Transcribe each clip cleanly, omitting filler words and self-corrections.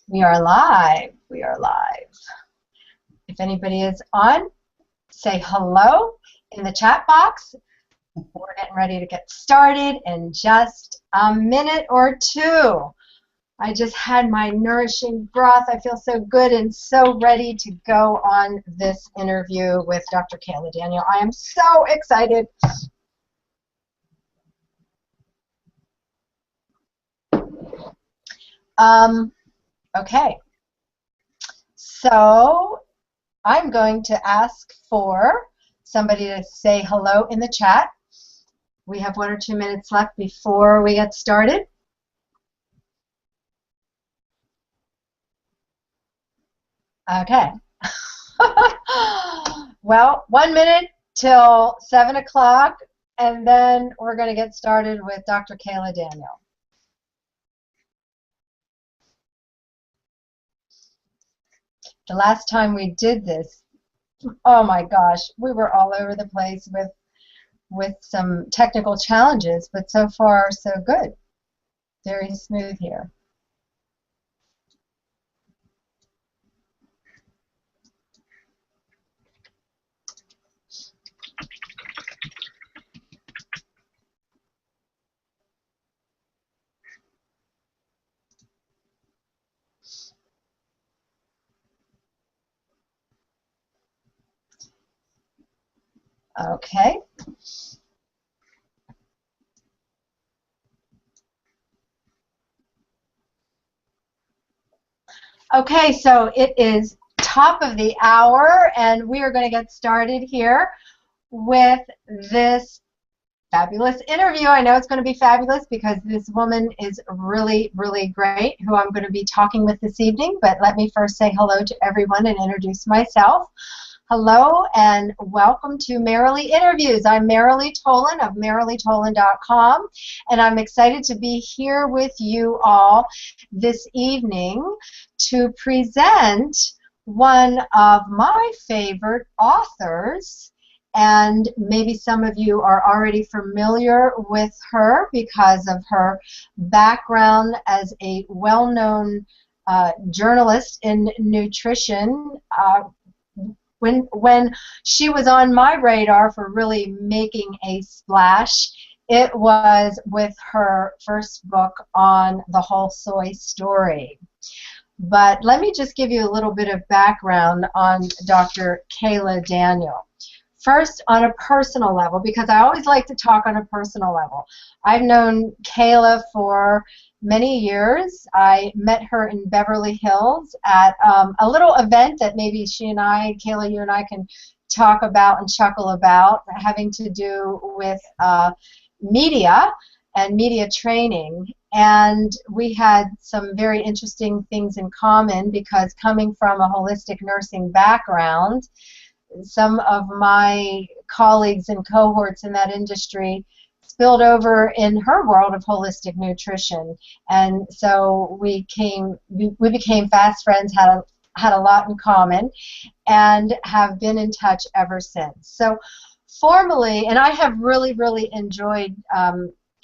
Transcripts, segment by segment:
We are live. We are live. If anybody is on, say hello in the chat box. We're getting ready to get started in just a minute or two. I just had my nourishing broth. I feel so good and so ready to go on this interview with Dr. Kaayla Daniel. I am so excited. Okay, so I'm going to ask for somebody to say hello in the chat. We have 1 or 2 minutes left before we get started. Okay. Well, 1 minute till 7 o'clock, and then we're going to get started with Dr. Kaayla Daniel. The last time we did this, oh my gosh, we were all over the place with some technical challenges, but so far so good. Very smooth here. Okay. Okay, so it is top of the hour, and we are going to get started here with this fabulous interview. I know it's going to be fabulous because this woman is really, really great, who I'm going to be talking with this evening. But let me first say hello to everyone and introduce myself. Hello and welcome to Marilee Interviews. I'm Marilee Tolen of MarileeTolen.com, and I'm excited to be here with you all this evening to present one of my favorite authors. And maybe some of you are already familiar with her because of her background as a well-known journalist in nutrition. When she was on my radar for really making a splash, it was with her first book on the whole soy story. But let me just give you a little bit of background on Dr. Kaayla Daniel. First, on a personal level, because I always like to talk on a personal level. I've known Kayla for many years. I met her in Beverly Hills at a little event that maybe she and I, Kayla, you and I can talk about and chuckle about, having to do with media and media training. And we had some very interesting things in common because coming from a holistic nursing background, some of my colleagues and cohorts in that industry spilled over in her world of holistic nutrition, and so we became fast friends, had a lot in common, and have been in touch ever since. So formally, and I have really, really enjoyed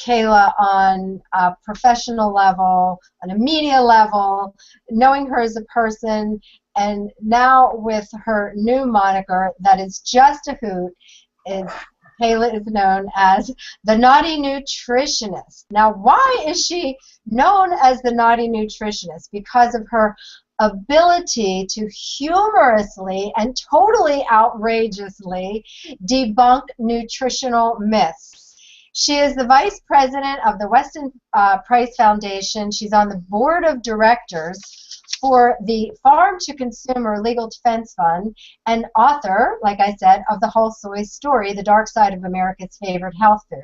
Kayla on a professional level, on a media level, knowing her as a person, and now with her new moniker that is just a hoot, Kayla is known as the Naughty Nutritionist. Now, why is she known as the Naughty Nutritionist? Because of her ability to humorously and totally outrageously debunk nutritional myths. She is the vice president of the Weston Price Foundation. She's on the board of directors for the Farm to Consumer Legal Defense Fund, and author, like I said, of The Whole Soy Story, The Dark Side of America's Favorite Health Food.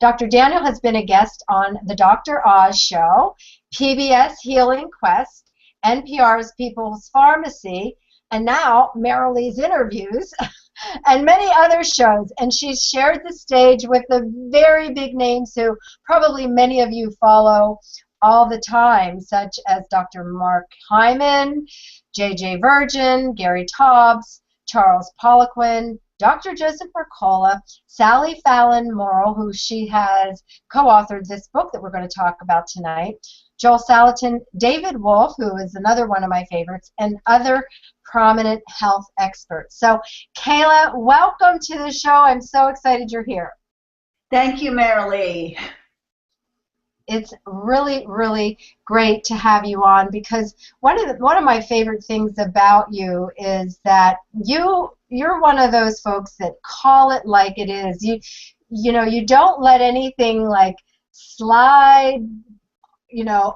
Dr. Daniel has been a guest on The Dr. Oz Show, PBS Healing Quest, NPR's People's Pharmacy, and now Marilee's Interviews, and many other shows. And she's shared the stage with the very big names who probably many of you follow all the time, such as Dr. Mark Hyman, J.J. Virgin, Gary Taubes, Charles Poliquin, Dr. Joseph Mercola, Sally Fallon Morrill, who she has co-authored this book that we're going to talk about tonight, Joel Salatin, David Wolf, who is another one of my favorites, and other prominent health experts. So, Kayla, welcome to the show. I'm so excited you're here. Thank you, Marilee. It's really, really great to have you on, because one of my favorite things about you is that you're one of those folks that call it like it is. You don't let anything like slide,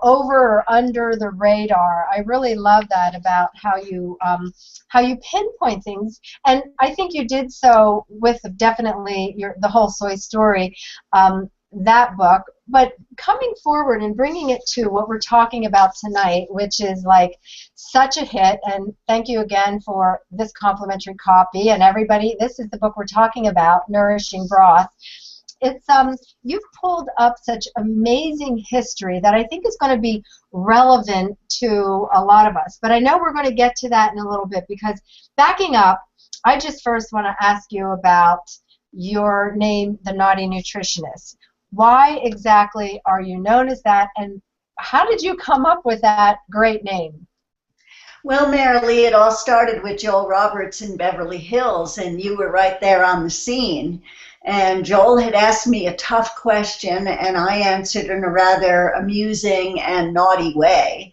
over or under the radar. I really love that about how you pinpoint things, and I think you did so with definitely the whole soy story, that book. But coming forward and bringing it to what we're talking about tonight, which is like such a hit, and thank you again for this complimentary copy. And everybody, this is the book we're talking about, Nourishing Broth. It's you've pulled up such amazing history that I think is going to be relevant to a lot of us. But I know we're going to get to that in a little bit, because backing up, I just first want to ask you about your name, the Naughty Nutritionist. Why exactly are you known as that, and how did you come up with that great name? Well, Marilee, it all started with Joel Roberts in Beverly Hills, and you were right there on the scene. And Joel had asked me a tough question, and I answered in a rather amusing and naughty way.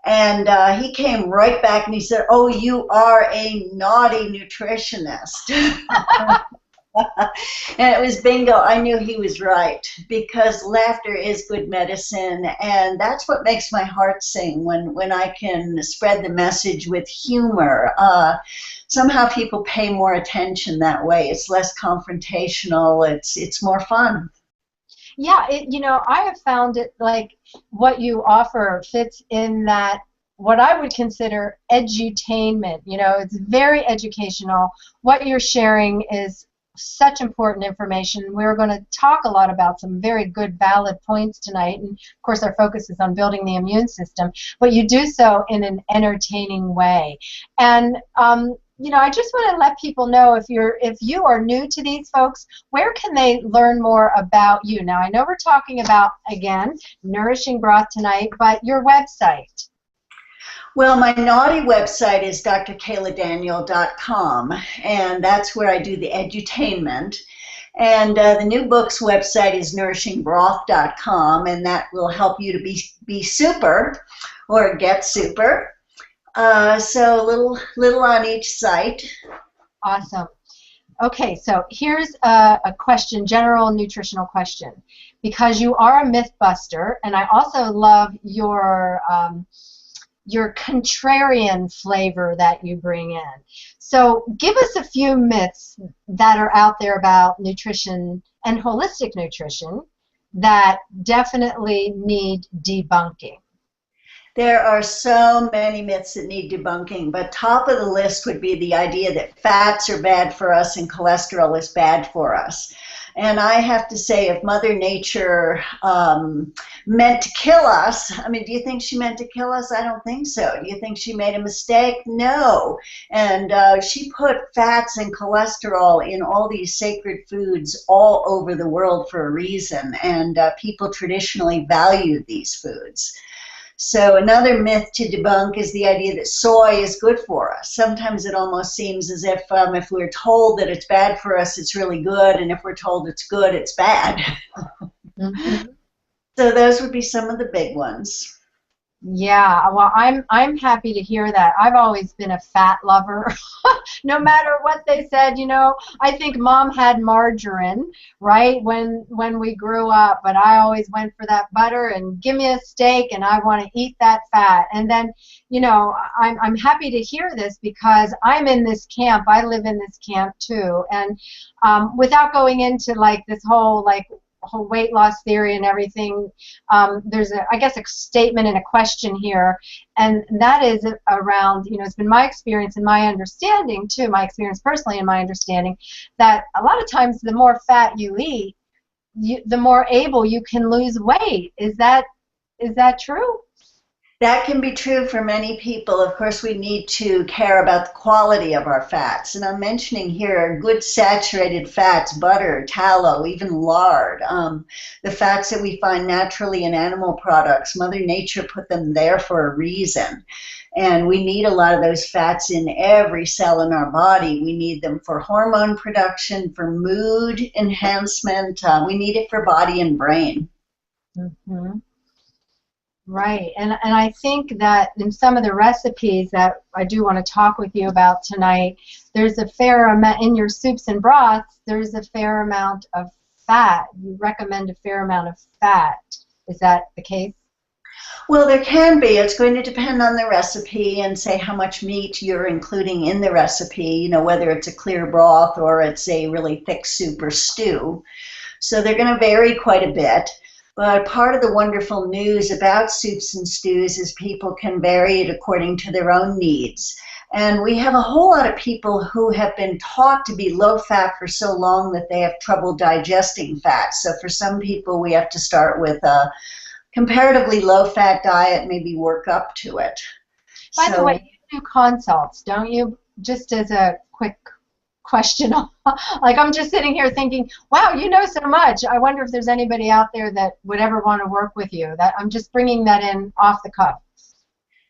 And he came right back and he said, "Oh, you are a naughty nutritionist." And it was bingo. I knew he was right, because laughter is good medicine, and that's what makes my heart sing when I can spread the message with humor. Somehow people pay more attention that way. It's less confrontational. It's more fun. Yeah, I have found it like what you offer fits in that what I would consider edutainment. It's very educational. What you're sharing is such important information. We're going to talk a lot about some very good, valid points tonight, and of course our focus is on building the immune system, but you do so in an entertaining way. And I just want to let people know, if you are new to these folks, where can they learn more about you? Now, I know we're talking about, again, Nourishing Broth tonight, but your website. Well, my naughty website is drkayladaniel.com, and that's where I do the edutainment. And the new book's website is nourishingbroth.com, and that will help you to be super or get super. So a little on each site. Awesome. Okay, so here's a question, general nutritional question, because you are a myth buster, and I also love your contrarian flavor that you bring in. So give us a few myths that are out there about nutrition and holistic nutrition that definitely need debunking. There are so many myths that need debunking, but top of the list would be the idea that fats are bad for us and cholesterol is bad for us. And I have to say, if Mother Nature meant to kill us, I mean, do you think she meant to kill us? I don't think so. Do you think she made a mistake? No. And she put fats and cholesterol in all these sacred foods all over the world for a reason, and people traditionally value these foods. So another myth to debunk is the idea that soy is good for us. Sometimes it almost seems as if we're told that it's bad for us, it's really good, and if we're told it's good, it's bad. Mm-hmm. So those would be some of the big ones. Yeah, well, I'm happy to hear that. I've always been a fat lover, no matter what they said. I think Mom had margarine, right, when we grew up, but I always went for that butter and give me a steak, and I want to eat that fat. And then, I'm happy to hear this, because I'm in this camp. I live in this camp too, and without going into like this whole weight loss theory and everything, there's I guess a statement and a question here, and that is around, it's been my experience and my understanding too, my experience personally and my understanding, that a lot of times the more fat you eat, the more able you can lose weight. Is that true? That can be true for many people. Of course, we need to care about the quality of our fats. And I'm mentioning here good saturated fats, butter, tallow, even lard. The fats that we find naturally in animal products, Mother Nature put them there for a reason. And we need a lot of those fats in every cell in our body. We need them for hormone production, for mood enhancement. We need it for body and brain. Mm-hmm. Right, and I think that in some of the recipes that I do want to talk with you about tonight, there's a fair amount, in your soups and broths, there's a fair amount of fat. You recommend a fair amount of fat. Is that the case? Well, there can be. It's going to depend on the recipe and say how much meat you're including in the recipe, you know, whether it's a clear broth or it's a really thick soup or stew. So they're going to vary quite a bit. But part of the wonderful news about soups and stews is people can vary it according to their own needs. And we have a whole lot of people who have been taught to be low fat for so long that they have trouble digesting fat. So for some people, we have to start with a comparatively low fat diet, maybe work up to it. By the way, you do consults, don't you? Just as a quick question. Like, I'm just sitting here thinking, wow, you know so much. I wonder if there's anybody out there that would ever want to work with you. That I'm just bringing that in off the cuff.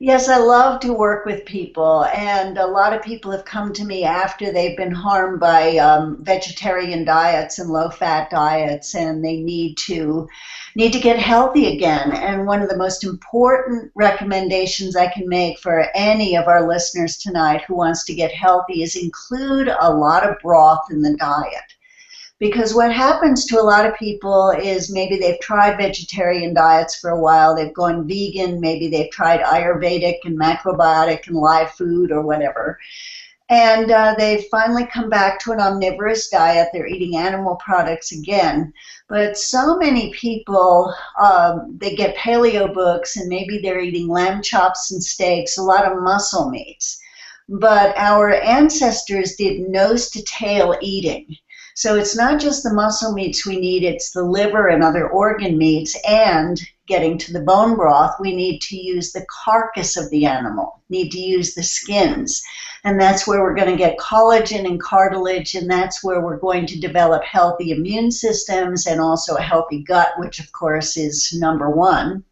Yes, I love to work with people, and a lot of people have come to me after they've been harmed by vegetarian diets and low-fat diets, and they need to get healthy again. And one of the most important recommendations I can make for any of our listeners tonight who wants to get healthy is include a lot of broth in the diet. Because what happens to a lot of people is maybe they've tried vegetarian diets for a while, they've gone vegan, maybe they've tried Ayurvedic and macrobiotic and live food or whatever. And they've finally come back to an omnivorous diet. They're eating animal products again. But so many people, they get paleo books and maybe they're eating lamb chops and steaks, a lot of muscle meats. But our ancestors did nose to tail eating. So it's not just the muscle meats we need, it's the liver and other organ meats, and getting to the bone broth, we need to use the carcass of the animal, need to use the skins. And that's where we're going to get collagen and cartilage, and that's where we're going to develop healthy immune systems and also a healthy gut, which of course is number one,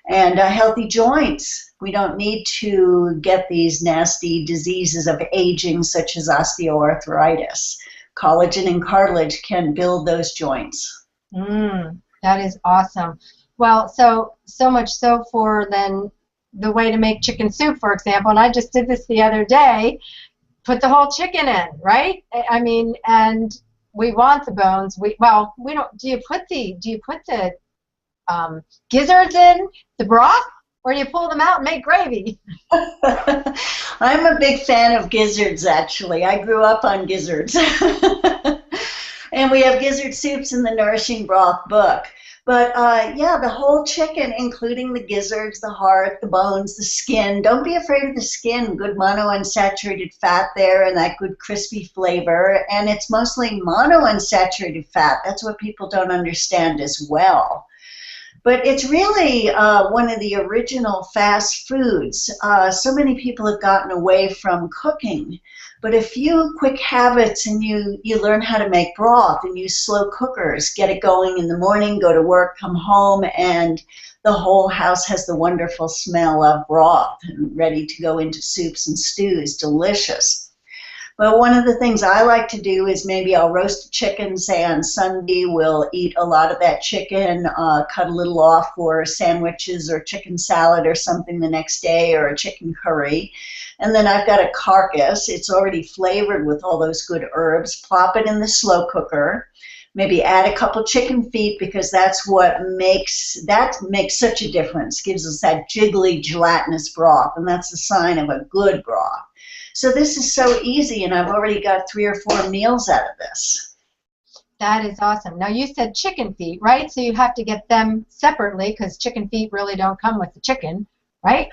and healthy joints. We don't need to get these nasty diseases of aging such as osteoarthritis. Collagen and cartilage can build those joints. That is awesome. Well, so much so for then the way to make chicken soup, for example, and I just did this the other day, put the whole chicken in, right? I mean, and we want the bones. We don't. Do you put the gizzards in the broth, or do you pull them out and make gravy? I'm a big fan of gizzards, actually. I grew up on gizzards. And we have gizzard soups in the Nourishing Broth book. But yeah, the whole chicken, including the gizzards, the heart, the bones, the skin. Don't be afraid of the skin. Good monounsaturated fat there and that good crispy flavor. And it's mostly monounsaturated fat. That's what people don't understand as well. But it's really one of the original fast foods. So many people have gotten away from cooking. But a few quick habits and you learn how to make broth and use slow cookers. Get it going in the morning, go to work, come home, and the whole house has the wonderful smell of broth and ready to go into soups and stews. Delicious. But one of the things I like to do is maybe I'll roast a chicken, say on Sunday. We'll eat a lot of that chicken, cut a little off for sandwiches or chicken salad or something the next day, or a chicken curry. And then I've got a carcass. It's already flavored with all those good herbs. Plop it in the slow cooker. Maybe add a couple chicken feet, because that's what makes such a difference. Gives us that jiggly, gelatinous broth, and that's a sign of a good broth. So this is so easy, and I've already got 3 or 4 meals out of this. That is awesome. Now, you said chicken feet, right? So you have to get them separately, because chicken feet really don't come with the chicken, right?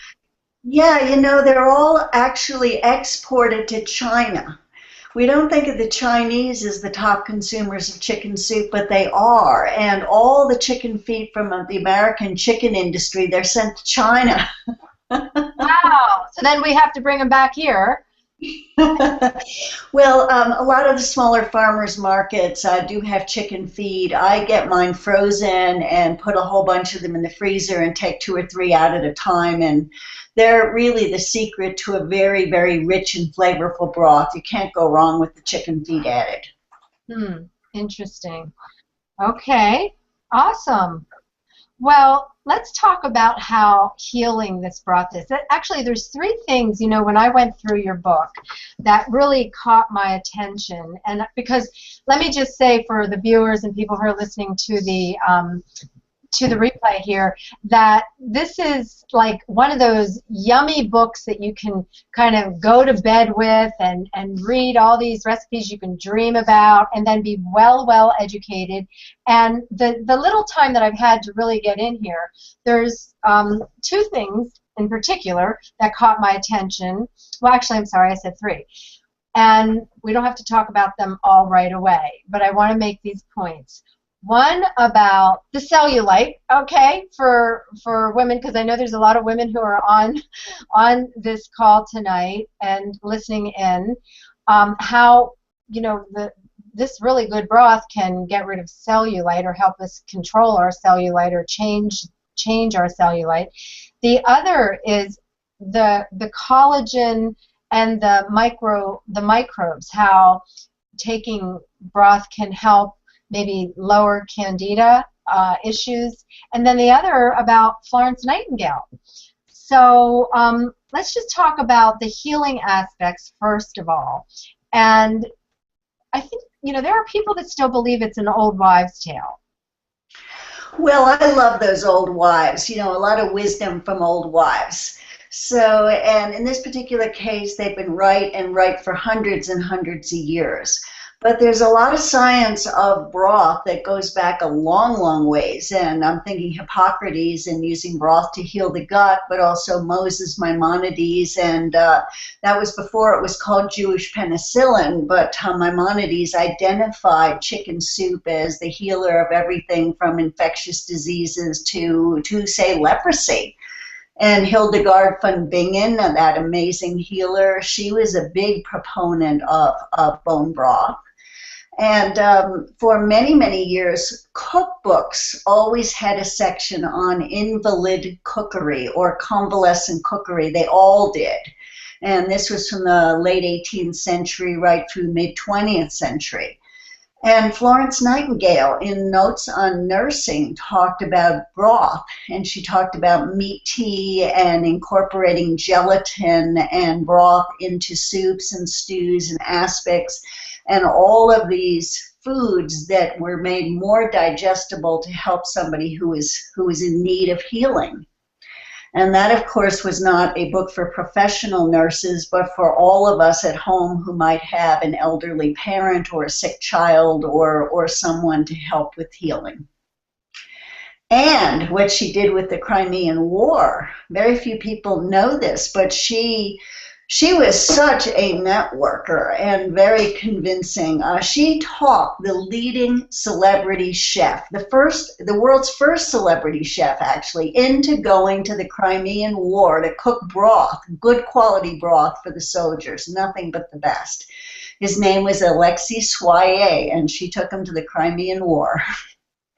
Yeah, you know, they're all actually exported to China. We don't think of the Chinese as the top consumers of chicken soup, but they are. And all the chicken feet from the American chicken industry, they're sent to China. Wow. So then we have to bring them back here. Well, a lot of the smaller farmers markets do have chicken feed. I get mine frozen and put a whole bunch of them in the freezer and take 2 or 3 out at a time. And they're really the secret to a very, very rich and flavorful broth. You can't go wrong with the chicken feet added. Interesting. Okay. Awesome. Well, let's talk about how healing this broth is. Actually, there's 3 things, when I went through your book that really caught my attention. And because let me just say for the viewers and people who are listening to the replay here that this is like one of those yummy books that you can kind of go to bed with and read all these recipes you can dream about and then be well educated. And the little time that I've had to really get in here, there's 2 things in particular that caught my attention. Well, actually, I'm sorry, I said 3. And we don't have to talk about them all right away, but I want to make these points. One about the cellulite, okay, for women, because I know there's a lot of women who are on this call tonight and listening in. How this really good broth can get rid of cellulite or help us control our cellulite or change our cellulite. The other is the collagen and the microbes. How taking broth can help maybe lower candida issues, and then the other about Florence Nightingale. So let's just talk about the healing aspects first of all. And I think, there are people that still believe it's an old wives' tale. Well, I love those old wives, a lot of wisdom from old wives. So, and in this particular case, they've been right for hundreds and hundreds of years. But there's a lot of science of broth that goes back a long ways, and I'm thinking Hippocrates and using broth to heal the gut, but also Moses Maimonides, and that was before it was called Jewish penicillin, but Maimonides identified chicken soup as the healer of everything from infectious diseases to say, leprosy. And Hildegard von Bingen, that amazing healer, she was a big proponent of bone broth. And for many years, cookbooks always had a section on invalid cookery or convalescent cookery. They all did. And this was from the late 18th century right through mid-20th century. And Florence Nightingale, in Notes on Nursing, talked about broth, and she talked about meat tea and incorporating gelatin and broth into soups and stews and aspics, and all of these foods that were made more digestible to help somebody who was in need of healing. And that, of course, was not a book for professional nurses, but for all of us at home who might have an elderly parent or a sick child or someone to help with healing. And what she did with the Crimean War, very few people know this, but she was such a networker and very convincing. She talked the leading celebrity chef, the world's first celebrity chef actually, into going to the Crimean War to cook broth, good quality broth for the soldiers, nothing but the best. His name was Alexis Soyer, and she took him to the Crimean War.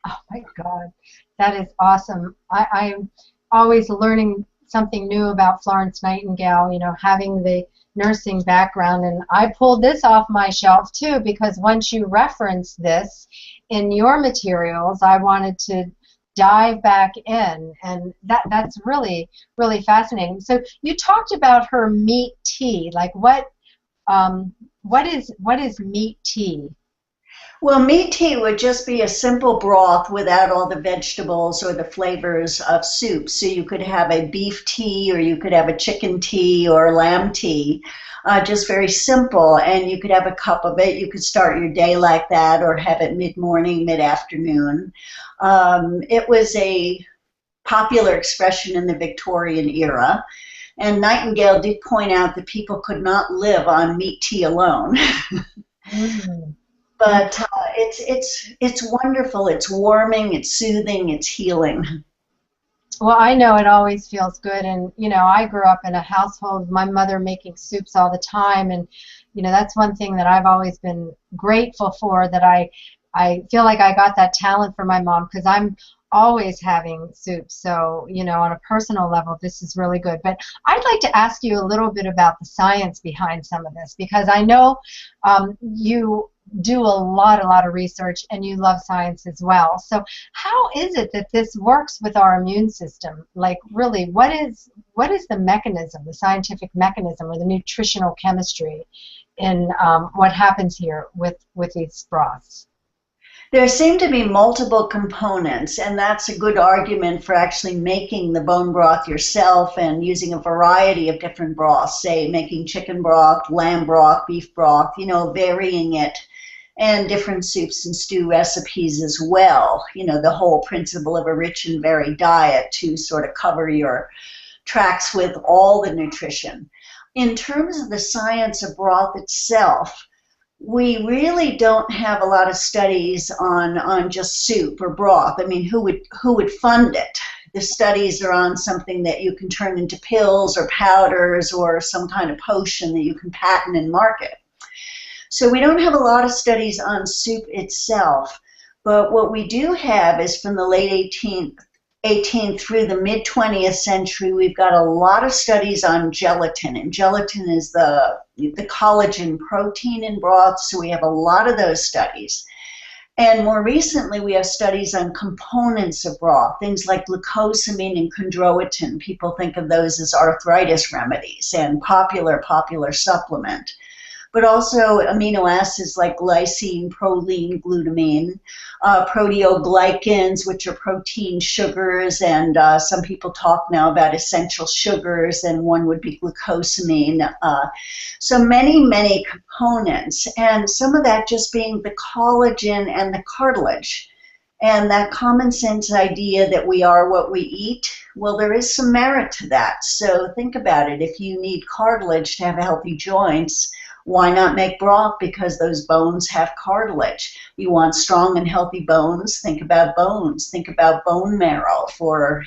Oh my God, that is awesome. I'm always learning something new about Florence Nightingale, having the nursing background. And I pulled this off my shelf too, because once you reference this in your materials, I wanted to dive back in, and that's really fascinating. So you talked about her meat tea. Like what is meat tea? Well, meat tea would just be a simple broth without all the vegetables or the flavors of soup. So you could have a beef tea, or you could have a chicken tea or lamb tea, just very simple. And you could have a cup of it. You could start your day like that, or have it mid-morning, mid-afternoon. It was a popular expression in the Victorian era. And Nightingale did point out that people could not live on meat tea alone. Mm. But it's wonderful. It's warming. It's soothing. It's healing. Well, I know it always feels good, and I grew up in a household, my mother making soups all the time, and that's one thing that I've always been grateful for, that I feel like I got that talent from my mom, because I'm always having soup. So, on a personal level, this is really good. But I'd like to ask you a little bit about the science behind some of this, because I know you do a lot of research, and you love science as well. So how is it that this works with our immune system? Like, really, what is the mechanism, the scientific mechanism, or the nutritional chemistry in what happens here with these broths? There seem to be multiple components, and that's a good argument for actually making the bone broth yourself and using a variety of different broths, say making chicken broth, lamb broth, beef broth, varying it, and different soups and stew recipes as well. The whole principle of a rich and varied diet to sort of cover your tracks with all the nutrition. In terms of the science of broth itself, we really don't have a lot of studies on just soup or broth. I mean, who would fund it? The studies are on something that you can turn into pills or powders or some kind of potion that you can patent and market. So we don't have a lot of studies on soup itself, but what we do have is from the late 18th through the mid-20th century, we've got a lot of studies on gelatin, and gelatin is the collagen protein in broth, so we have a lot of those studies. And more recently, we have studies on components of broth, things like glucosamine and chondroitin. People think of those as arthritis remedies and popular supplement. But also amino acids like glycine, proline, glutamine, proteoglycans, which are protein sugars, and some people talk now about essential sugars, and one would be glucosamine. So many components, and some of that just being the collagen and the cartilage. And that common sense idea that we are what we eat, well, there is some merit to that. So think about it. If you need cartilage to have healthy joints, why not make broth? Because those bones have cartilage. You want strong and healthy bones, think about bones. Think about bone marrow for,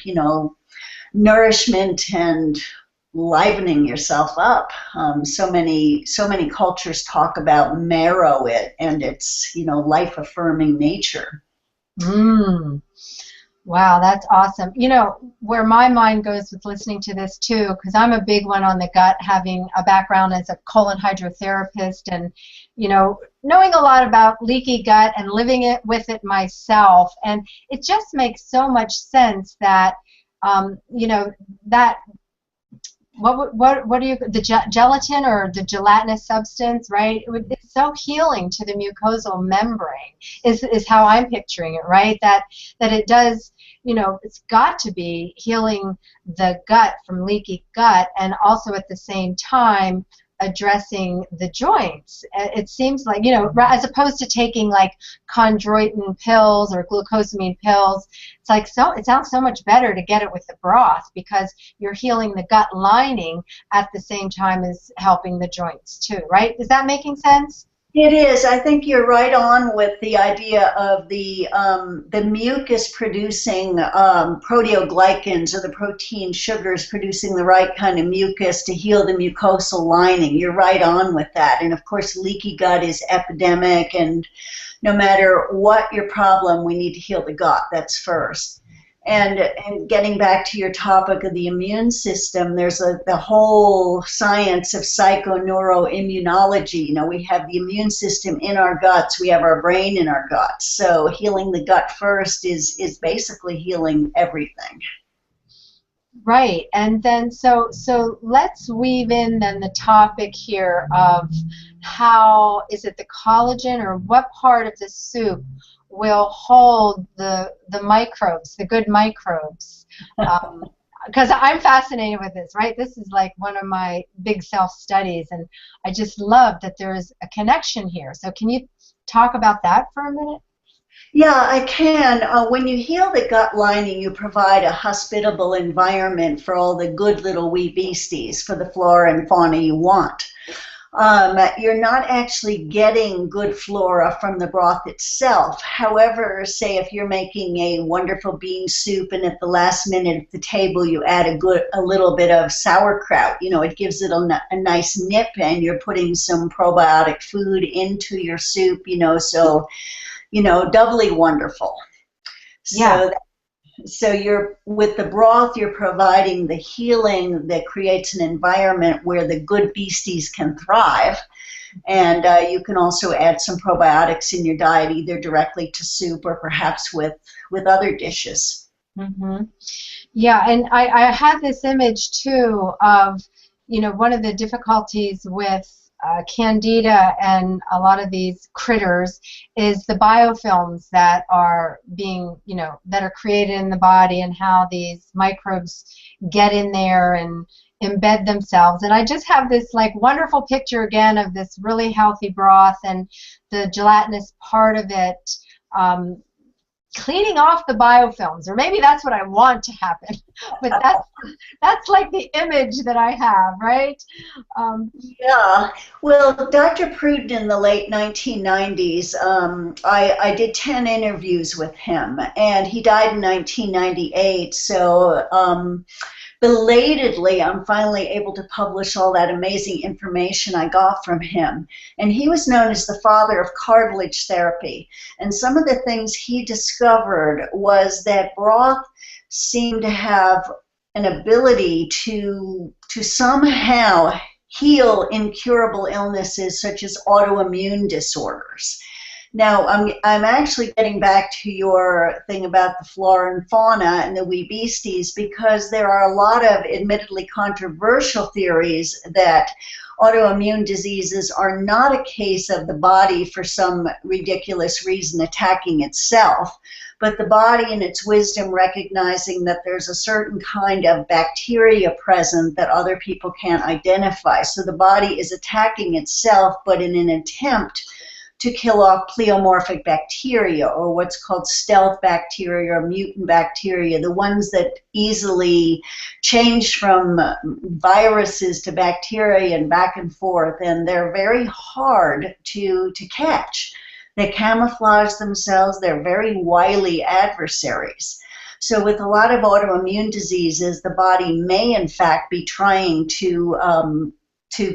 nourishment and livening yourself up. So many cultures talk about marrow and its, life-affirming nature. Mm. Wow, that's awesome. Where my mind goes with listening to this too, because I'm a big one on the gut, having a background as a colon hydrotherapist, and knowing a lot about leaky gut and living with it myself, and it just makes so much sense that that what do you, the gelatin or the gelatinous substance, right? It's so healing to the mucosal membrane is how I'm picturing it, right? That it does, it's got to be healing the gut from leaky gut, and also at the same time addressing the joints. It seems like, as opposed to taking like chondroitin pills or glucosamine pills, it's like, it sounds so much better to get it with the broth, because you're healing the gut lining at the same time as helping the joints too, right? Is that making sense? It is. I think you're right on with the idea of the mucus producing proteoglycans, or the protein sugars producing the right kind of mucus to heal the mucosal lining. You're right on with that. And of course, leaky gut is epidemic, and no matter what your problem, we need to heal the gut. That's first. And getting back to your topic of the immune system, there's the whole science of psychoneuroimmunology. We have the immune system in our guts. We have our brain in our guts. So healing the gut first is basically healing everything. Right. And then so let's weave in then the topic here of how is it the collagen, or what part of the soup will hold the microbes, the good microbes, because I'm fascinated with this, right? This is like one of my big self-studies, and I just love that there is a connection here. So can you talk about that for a minute? Yeah, I can. When you heal the gut lining, you provide a hospitable environment for all the good little wee beasties, for the flora and fauna you want. You're not actually getting good flora from the broth itself. However, say if you're making a wonderful bean soup and at the last minute at the table you add a little bit of sauerkraut, it gives it a nice nip, and you're putting some probiotic food into your soup, so doubly wonderful. Yeah. So you're with the broth, you're providing the healing that creates an environment where the good beasties can thrive. And you can also add some probiotics in your diet, either directly to soup or perhaps with other dishes. Mm-hmm. Yeah, and I had this image too of, one of the difficulties with candida and a lot of these critters is the biofilms that are being, that are created in the body, and how these microbes get in there and embed themselves. And I just have this wonderful picture again of this really healthy broth and the gelatinous part of it cleaning off the biofilms, or maybe that's what I want to happen. But that's like the image that I have, right? Yeah. Well, Dr. Pruden in the late 1990s, I did 10 interviews with him, and he died in 1998. So belatedly, I'm finally able to publish all that amazing information I got from him. And he was known as the father of cartilage therapy. And some of the things he discovered was that broth seemed to have an ability to somehow heal incurable illnesses such as autoimmune disorders. Now, I'm actually getting back to your thing about the flora and fauna and the wee beasties, because there are a lot of admittedly controversial theories that autoimmune diseases are not a case of the body for some ridiculous reason attacking itself, but the body in its wisdom recognizing that there's a certain kind of bacteria present that other people can't identify. So the body is attacking itself, but in an attempt to kill off pleomorphic bacteria, or what's called stealth bacteria or mutant bacteria, the ones that easily change from viruses to bacteria and back and forth, and they're very hard to catch. They camouflage themselves. They're very wily adversaries. So with a lot of autoimmune diseases, the body may in fact be trying to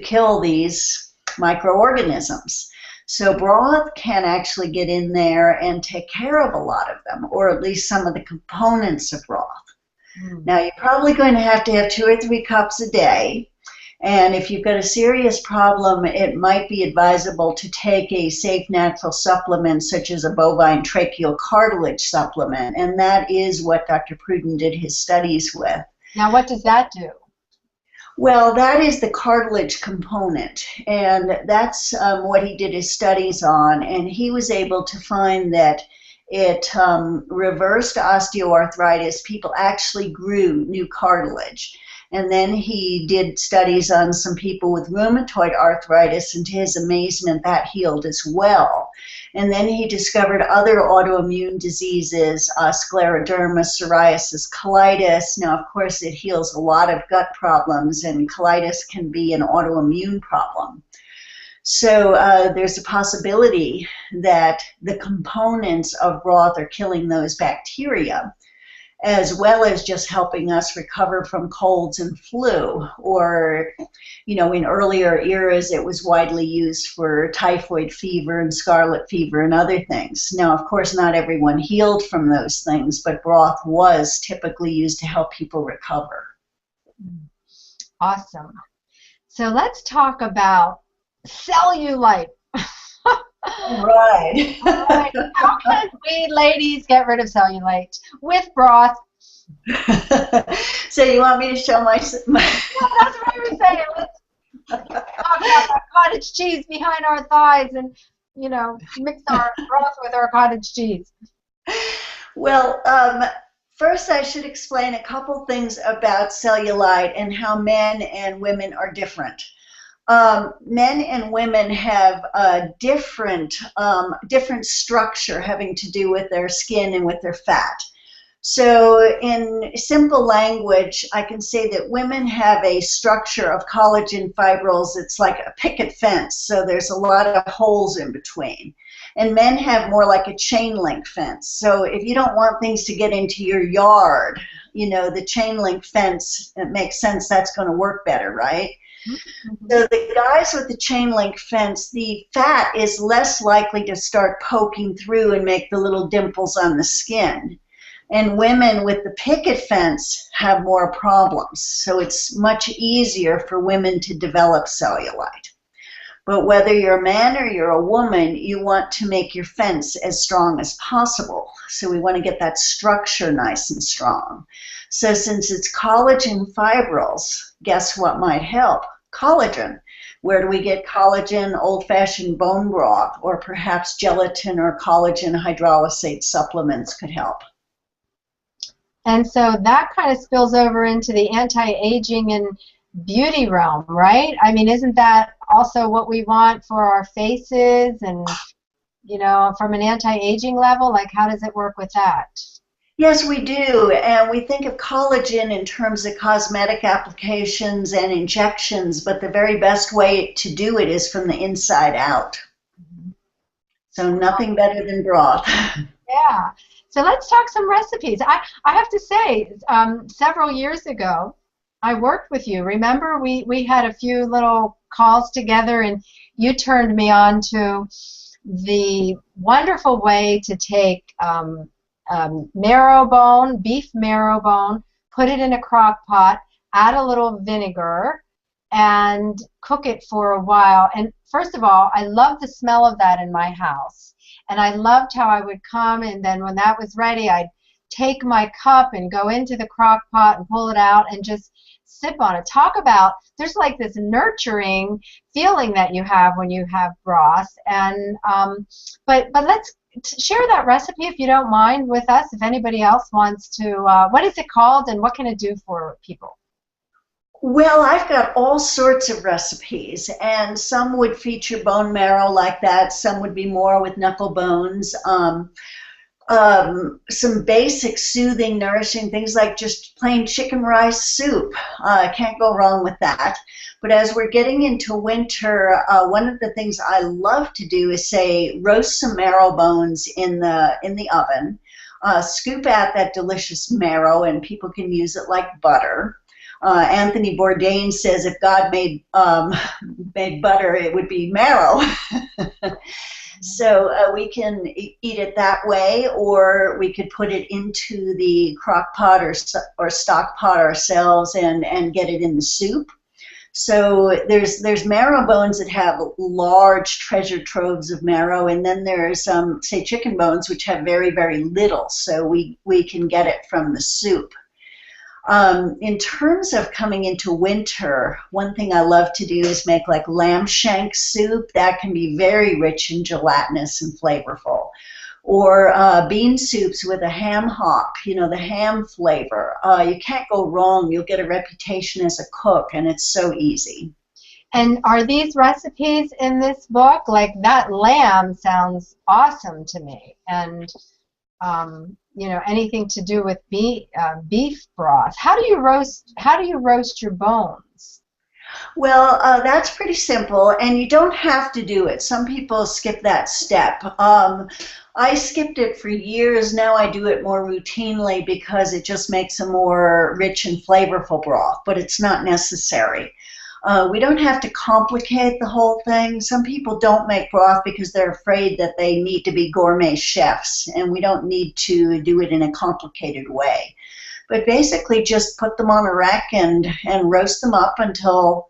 kill these microorganisms. So broth can actually get in there and take care of a lot of them, or at least some of the components of broth. Now, you're probably going to have 2 or 3 cups a day. And if you've got a serious problem, it might be advisable to take a safe natural supplement such as a bovine tracheal cartilage supplement. And that is what Dr. Pruden did his studies with. Now, what does that do? Well, that is the cartilage component, and that's what he did his studies on, and he was able to find that it reversed osteoarthritis. People actually grew new cartilage. And then he did studies on some people with rheumatoid arthritis, and to his amazement, that healed as well. And then he discovered other autoimmune diseases, scleroderma, psoriasis, colitis. Now, of course, it heals a lot of gut problems, and colitis can be an autoimmune problem. So there's a possibility that the components of broth are killing those bacteria, as well as just helping us recover from colds and flu. Or, in earlier eras, it was widely used for typhoid fever and scarlet fever and other things. Now, of course, not everyone healed from those things, but broth was typically used to help people recover. Awesome. So let's talk about cellulite. Right. How can we ladies get rid of cellulite with broth? So you want me to show my... Yeah, that's what I was saying. Let's talk about that cottage cheese behind our thighs and, mix our broth with our cottage cheese. Well, first I should explain a couple things about cellulite and how men and women are different. Men and women have a different structure having to do with their skin and with their fat. So in simple language, I can say that women have a structure of collagen fibrils. It's like a picket fence, so there's a lot of holes in between. And men have more like a chain link fence. So if you don't want things to get into your yard, you know, the chain link fence, it makes sense, that's going to work better, right? Mm-hmm. So the guys with the chain link fence, the fat is less likely to start poking through and make the little dimples on the skin. And women with the picket fence have more problems. So it's much easier for women to develop cellulite. But whether you're a man or you're a woman, you want to make your fence as strong as possible. So we want to get that structure nice and strong. So since it's collagen fibrils, guess what might help? Collagen. Where do we get collagen? Old-fashioned bone broth, or perhaps gelatin or collagen hydrolysate supplements could help. And so that kind of spills over into the anti-aging and beauty realm, right? I mean, isn't that also what we want for our faces and, you know, from an anti-aging level? Like, how does it work with that? Yes, we do. And we think of collagen in terms of cosmetic applications and injections, but the very best way to do it is from the inside out. So nothing better than broth. Yeah. So let's talk some recipes. I have to say, several years ago, I worked with you. Remember, we had a few little calls together, and you turned me on to the wonderful way to take marrow bone, beef marrow bone, put it in a crock pot, add a little vinegar, and cook it for a while. And first of all, I love the smell of that in my house. And I loved how I would come, and then when that was ready, I'd take my cup and go into the crock pot and pull it out and just sip on it. Talk about, there's like this nurturing feeling that you have when you have broth. And but let's share that recipe, if you don't mind, with us, if anybody else wants to. What is it called, and what can it do for people? Well, I've got all sorts of recipes, and some would feature bone marrow like that. Some would be more with knuckle bones. Some basic, soothing, nourishing things like just plain chicken rice soup. Can't go wrong with that. But as we're getting into winter, one of the things I love to do is, say, roast some marrow bones in the oven. Scoop out that delicious marrow, and people can use it like butter. Anthony Bourdain says if God made butter, it would be marrow. So we can eat it that way, or we could put it into the crock pot or stock pot ourselves and get it in the soup. So there's marrow bones that have large treasure troves of marrow, and then there's say chicken bones which have very, very little. So we can get it from the soup. In terms of coming into winter, one thing I love to do is make like lamb shank soup. That can be very rich and gelatinous and flavorful. Or bean soups with a ham hock, you know, the ham flavor. You can't go wrong. You'll get a reputation as a cook, and it's so easy. And are these recipes in this book? Like, that lamb sounds awesome to me. And you know, anything to do with beef broth. How do you roast your bones? Well, that's pretty simple, and you don't have to do it. Some people skip that step. I skipped it for years. Now I do it more routinely because it just makes a more rich and flavorful broth, but it's not necessary. We don't have to complicate the whole thing. Some people don't make broth because they're afraid that they need to be gourmet chefs, and we don't need to do it in a complicated way. But basically just put them on a rack and roast them up until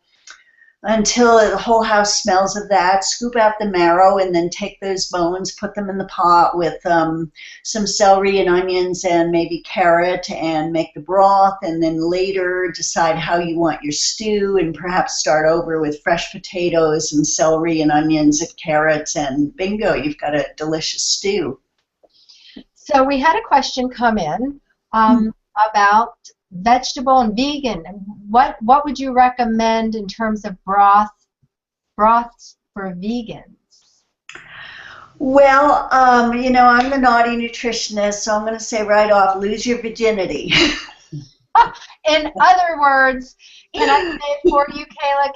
the whole house smells of that. Scoop out the marrow and then take those bones, put them in the pot with some celery and onions and maybe carrot, and make the broth, and then later decide how you want your stew, and perhaps start over with fresh potatoes and celery and onions and carrots, and bingo, you've got a delicious stew. So we had a question come in about vegetable and vegan. What would you recommend in terms of broth broths for vegans? Well, I'm the naughty nutritionist, so I'm going to say right off, lose your virginity. In other words, can I say it for you,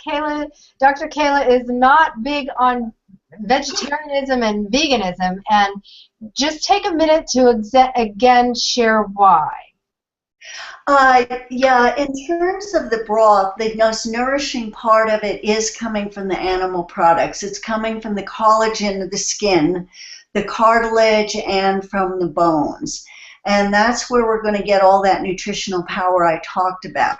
Kayla? Dr. Kayla is not big on vegetarianism and veganism, and just take a minute to again share why. Yeah, in terms of the broth, the most nourishing part of it is coming from the animal products. It's coming from the collagen of the skin, the cartilage, and from the bones. And that's where we're going to get all that nutritional power I talked about.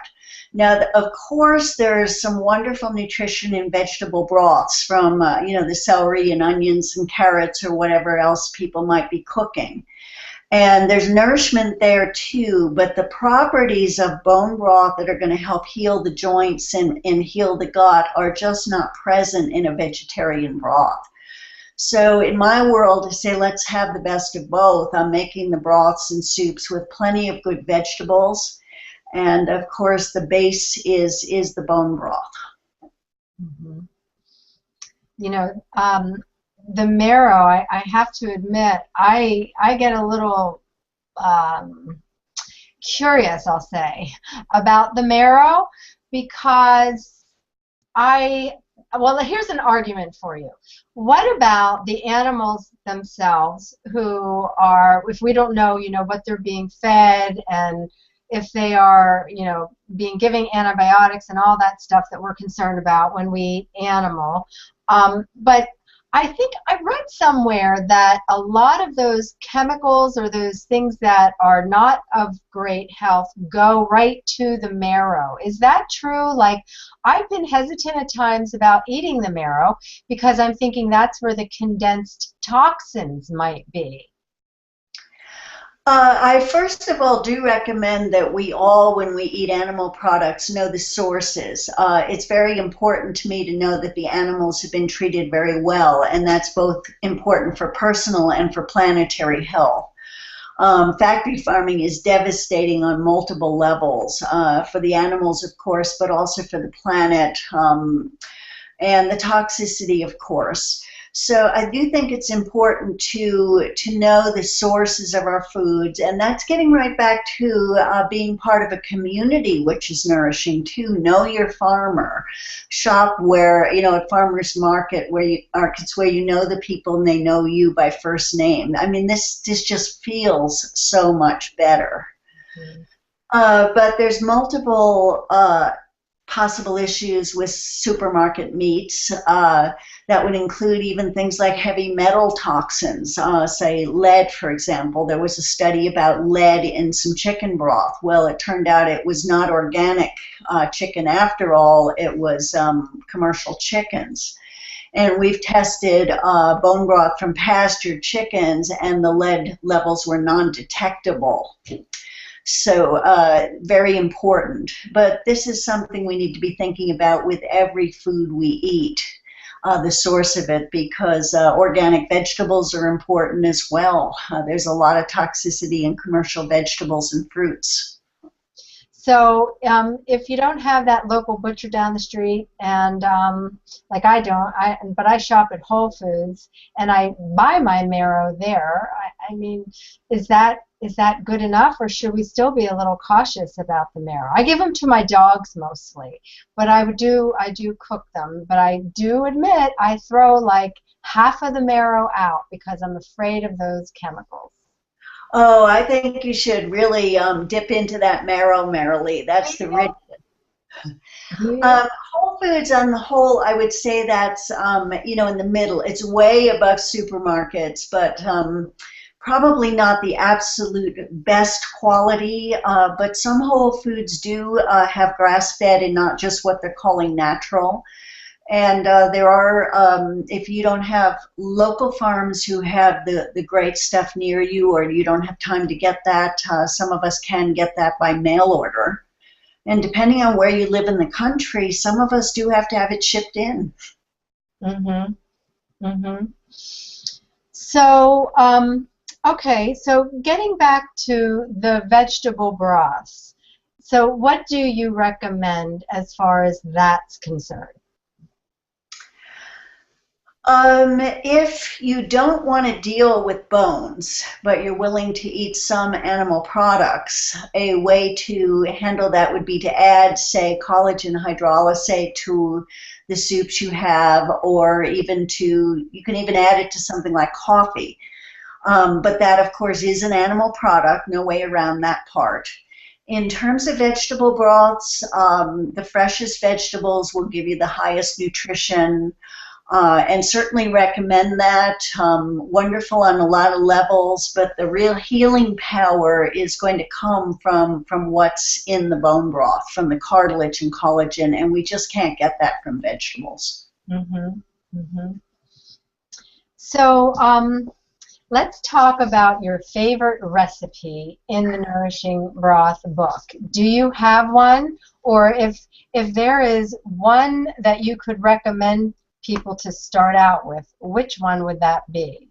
Now, of course, there's some wonderful nutrition in vegetable broths from, the celery and onions and carrots or whatever else people might be cooking. And there's nourishment there too, but the properties of bone broth that are going to help heal the joints and heal the gut are just not present in a vegetarian broth. So in my world, to say let's have the best of both, I'm making the broths and soups with plenty of good vegetables. And of course, the base is the bone broth. Mm-hmm. The marrow, I have to admit, I get a little curious, I'll say, about the marrow because well, here's an argument for you. What about the animals themselves who are, if we don't know, what they're being fed and if they are, being given antibiotics and all that stuff that we're concerned about when we eat animal. But I think I read somewhere that a lot of those chemicals or those things that are not of great health go right to the marrow. Is that true? Like, I've been hesitant at times about eating the marrow because I'm thinking that's where the condensed toxins might be. I first of all do recommend that we all, when we eat animal products, know the sources. It's very important to me to know that the animals have been treated very well, and that's both important for personal and for planetary health. Factory farming is devastating on multiple levels, for the animals, of course, but also for the planet, and the toxicity, of course. So I do think it's important to know the sources of our foods, and that's getting right back to being part of a community, which is nourishing too. Know your farmer. Shop where, at farmers markets where you know the people and they know you by first name. I mean, this just feels so much better. Mm-hmm. But there's multiple possible issues with supermarket meats that would include even things like heavy metal toxins, say lead, for example. There was a study about lead in some chicken broth. Well, it turned out it was not organic chicken after all. It was commercial chickens. And we've tested bone broth from pastured chickens, and the lead levels were non-detectable. So very important. But this is something we need to be thinking about with every food we eat, the source of it, because organic vegetables are important as well. There's a lot of toxicity in commercial vegetables and fruits. So if you don't have that local butcher down the street, and like I don't, but I shop at Whole Foods and I buy my marrow there. I mean, is that good enough, or should we still be a little cautious about the marrow? I give them to my dogs mostly, but I do cook them. But I do admit I throw like half of the marrow out because I'm afraid of those chemicals. Oh, I think you should really dip into that marrow, Marilee. That's the rich. Whole Foods on the whole, I would say that's, in the middle. It's way above supermarkets, but probably not the absolute best quality. But some Whole Foods do have grass-fed and not just what they're calling natural. And there are, if you don't have local farms who have the great stuff near you, or you don't have time to get that, some of us can get that by mail order. And depending on where you live in the country, some of us do have to have it shipped in. Mm-hmm. Mm-hmm. So, okay, so getting back to the vegetable broths. So what do you recommend as far as that's concerned? If you don't want to deal with bones, but you're willing to eat some animal products, a way to handle that would be to add, say, collagen hydrolysate to the soups you have, or even you can even add it to something like coffee. But that, of course, is an animal product, no way around that part. In terms of vegetable broths, the freshest vegetables will give you the highest nutrition. And certainly recommend that. Wonderful on a lot of levels, but the real healing power is going to come from what's in the bone broth, from the cartilage and collagen, and we just can't get that from vegetables. Mm-hmm. Mm-hmm. So let's talk about your favorite recipe in the Nourishing Broth book. Do you have one? Or if there is one that you could recommend people to start out with, which one would that be?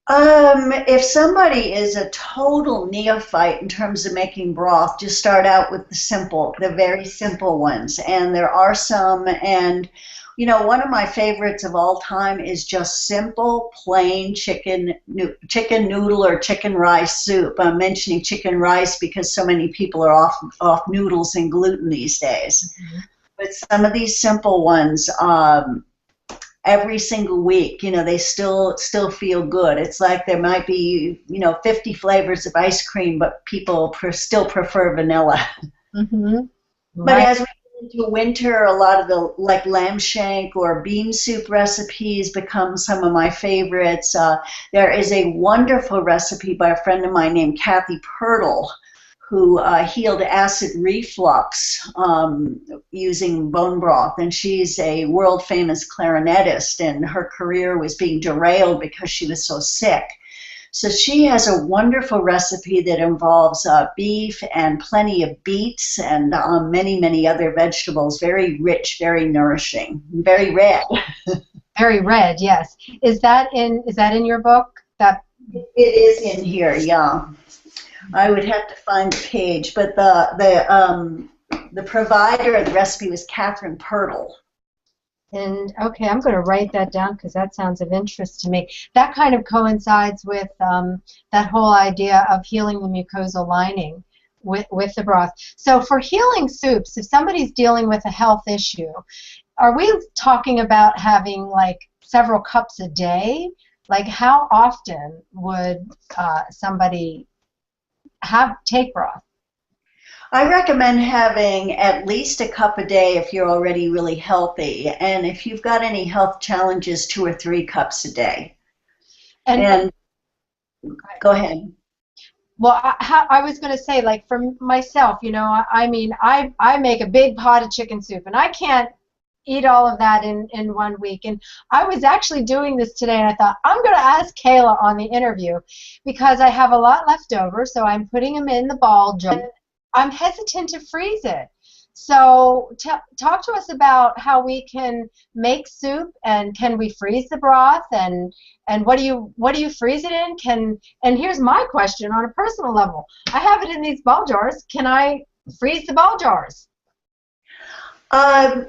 If somebody is a total neophyte in terms of making broth, just start out with the very simple ones. And there are some, and you know, one of my favorites of all time is just simple, plain chicken noodle or chicken rice soup. I'm mentioning chicken rice because so many people are off noodles and gluten these days. Mm-hmm. But some of these simple ones, every single week, you know, they still feel good. It's like there might be, you know, 50 flavors of ice cream, but people still prefer vanilla. Mm-hmm. But as we get into winter, a lot of the like lamb shank or bean soup recipes become some of my favorites. There is a wonderful recipe by a friend of mine named Kathy Pirtle, who healed acid reflux using bone broth. And she's a world-famous clarinetist, and her career was being derailed because she was so sick. So she has a wonderful recipe that involves beef and plenty of beets and many, many other vegetables. Very rich, very nourishing, very red. Very red, yes. Is that in your book? It is in here, yeah. I would have to find the page, but the provider of the recipe was Catherine Pirtle. And okay, I'm going to write that down because that sounds of interest to me. That kind of coincides with that whole idea of healing the mucosal lining with the broth. So for healing soups, if somebody's dealing with a health issue, are we talking about having like several cups a day? Like how often would somebody take broth? I recommend having at least a cup a day if you're already really healthy, and if you've got any health challenges, 2 or 3 cups a day. And go ahead. Well, I was going to say, like for myself, you know, I mean, I make a big pot of chicken soup, and I can't eat all of that in 1 week. And I was actually doing this today, and I thought, I'm going to ask Kayla on the interview because I have a lot left over, so I'm putting them in the ball jar. I'm hesitant to freeze it. So talk to us about how we can make soup, and can we freeze the broth, and what do you freeze it in? And here's my question on a personal level. I have it in these ball jars. Can I freeze the ball jars?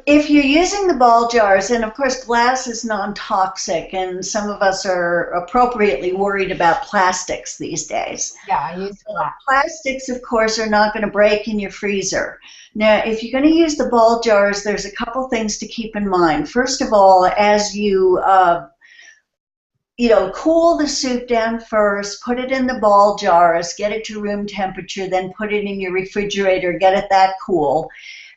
If you're using the ball jars, and of course glass is non-toxic, and some of us are appropriately worried about plastics these days. Yeah, I use glass. Plastics, of course, are not going to break in your freezer. Now, if you're going to use the ball jars, there's a couple things to keep in mind. First of all, as you cool the soup down first, put it in the ball jars, get it to room temperature, then put it in your refrigerator, get it that cool,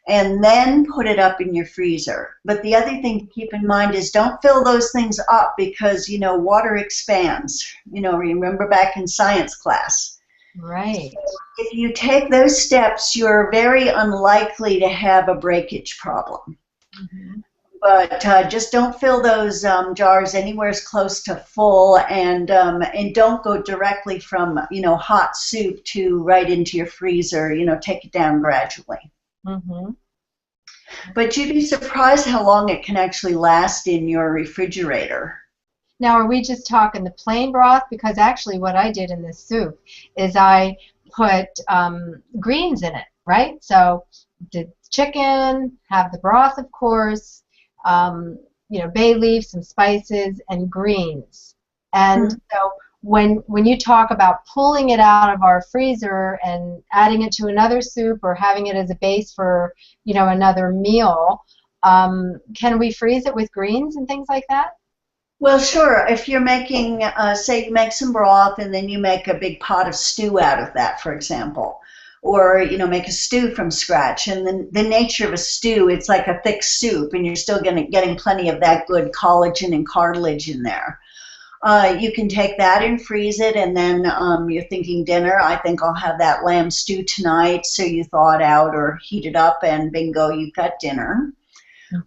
and then put it up in your freezer. But the other thing to keep in mind is don't fill those things up because, you know, water expands. You know, remember back in science class. Right. So if you take those steps, you're very unlikely to have a breakage problem. Mm-hmm. But just don't fill those jars anywhere as close to full, and don't go directly from, you know, hot soup to right into your freezer. You know, take it down gradually. Mm-hmm. But you'd be surprised how long it can actually last in your refrigerator. Now, are we just talking the plain broth? Because actually what I did in this soup is I put greens in it, right? So the chicken, have the broth, of course, bay leaf, some spices, and greens. And so when you talk about pulling it out of our freezer and adding it to another soup or having it as a base for, another meal, can we freeze it with greens and things like that? Well, sure. If you're making, say you make some broth and then you make a big pot of stew out of that, for example, or, make a stew from scratch. And then the nature of a stew, it's like a thick soup and you're still getting plenty of that good collagen and cartilage in there. You can take that and freeze it, and then you're thinking dinner. I think I'll have that lamb stew tonight. So you thaw it out or heat it up, and bingo, you've got dinner.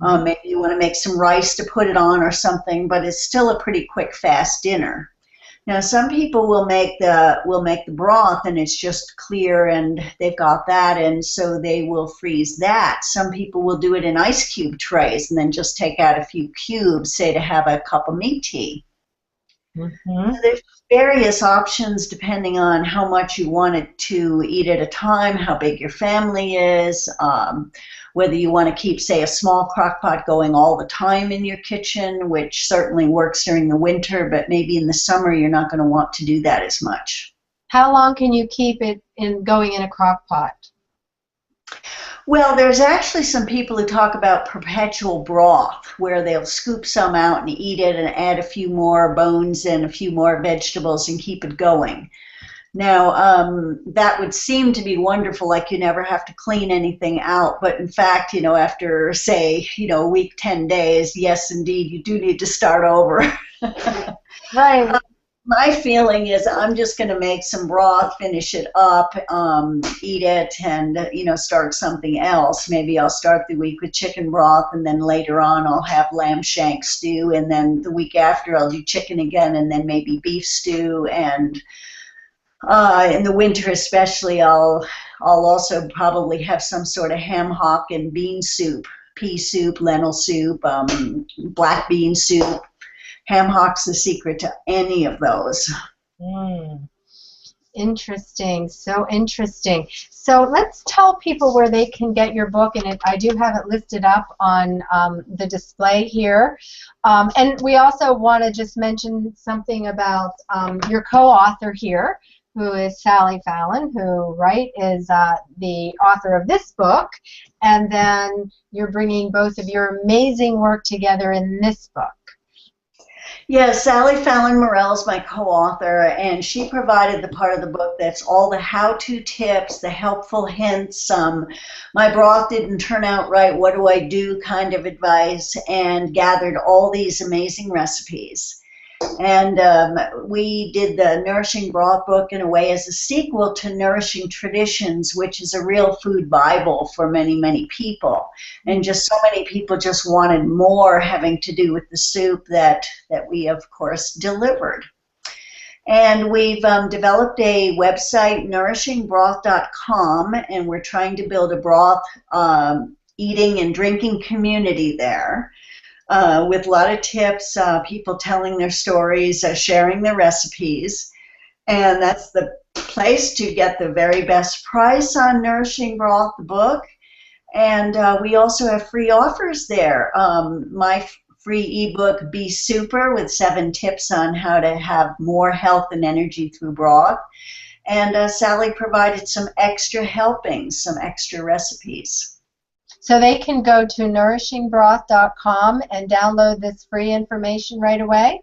Maybe you want to make some rice to put it on or something, but it's still a pretty quick, fast dinner. Now, some people will make the broth, and it's just clear, and they've got that, and so they will freeze that. Some people will do it in ice cube trays, and then just take out a few cubes, say to have a cup of meat tea. So there's various options depending on how much you want it to eat at a time, how big your family is, whether you want to keep, say, a small crock pot going all the time in your kitchen, which certainly works during the winter, but maybe in the summer you're not going to want to do that as much. How long can you keep it going in a crock pot? Well, there's actually some people who talk about perpetual broth, where they'll scoop some out and eat it and add a few more bones and a few more vegetables and keep it going. Now, that would seem to be wonderful, like you never have to clean anything out. But in fact, after, say, a week, 10 days, yes, indeed, you do need to start over. Right. My feeling is I'm just going to make some broth, finish it up, eat it, and, start something else. Maybe I'll start the week with chicken broth, and then later on I'll have lamb shank stew, and then the week after I'll do chicken again, and then maybe beef stew. And in the winter especially, I'll also probably have some sort of ham hock and bean soup, pea soup, lentil soup, black bean soup. Ham hock's the secret to any of those. Interesting. So interesting. So let's tell people where they can get your book, and I do have it listed up on the display here. And we also want to just mention something about your co-author here, who is Sally Fallon, who, is the author of this book, and then you're bringing both of your amazing work together in this book. Yes, Sally Fallon Morell's my co-author, and she provided the part of the book that's all the how-to tips, the helpful hints, my broth didn't turn out right, what do I do kind of advice, and gathered all these amazing recipes. And we did the Nourishing Broth book in a way as a sequel to Nourishing Traditions, which is a real food Bible for many, many people. And just so many people just wanted more having to do with the soup that we, of course, delivered. And we've developed a website, nourishingbroth.com, and we're trying to build a broth eating and drinking community there. With a lot of tips, people telling their stories, sharing their recipes. And that's the place to get the very best price on Nourishing Broth, the book. And we also have free offers there. My free ebook, Be Super, with 7 tips on how to have more health and energy through broth. And Sally provided some extra helpings, some extra recipes. So they can go to nourishingbroth.com and download this free information right away?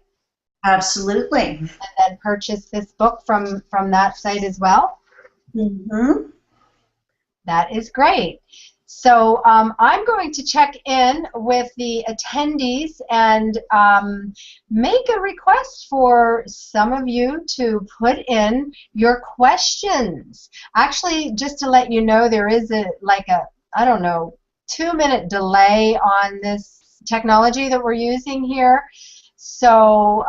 Absolutely. And then purchase this book from that site as well? Mm-hmm. That is great. So I'm going to check in with the attendees and make a request for some of you to put in your questions. Actually, just to let you know, there is I don't know, 2-minute delay on this technology that we're using here. So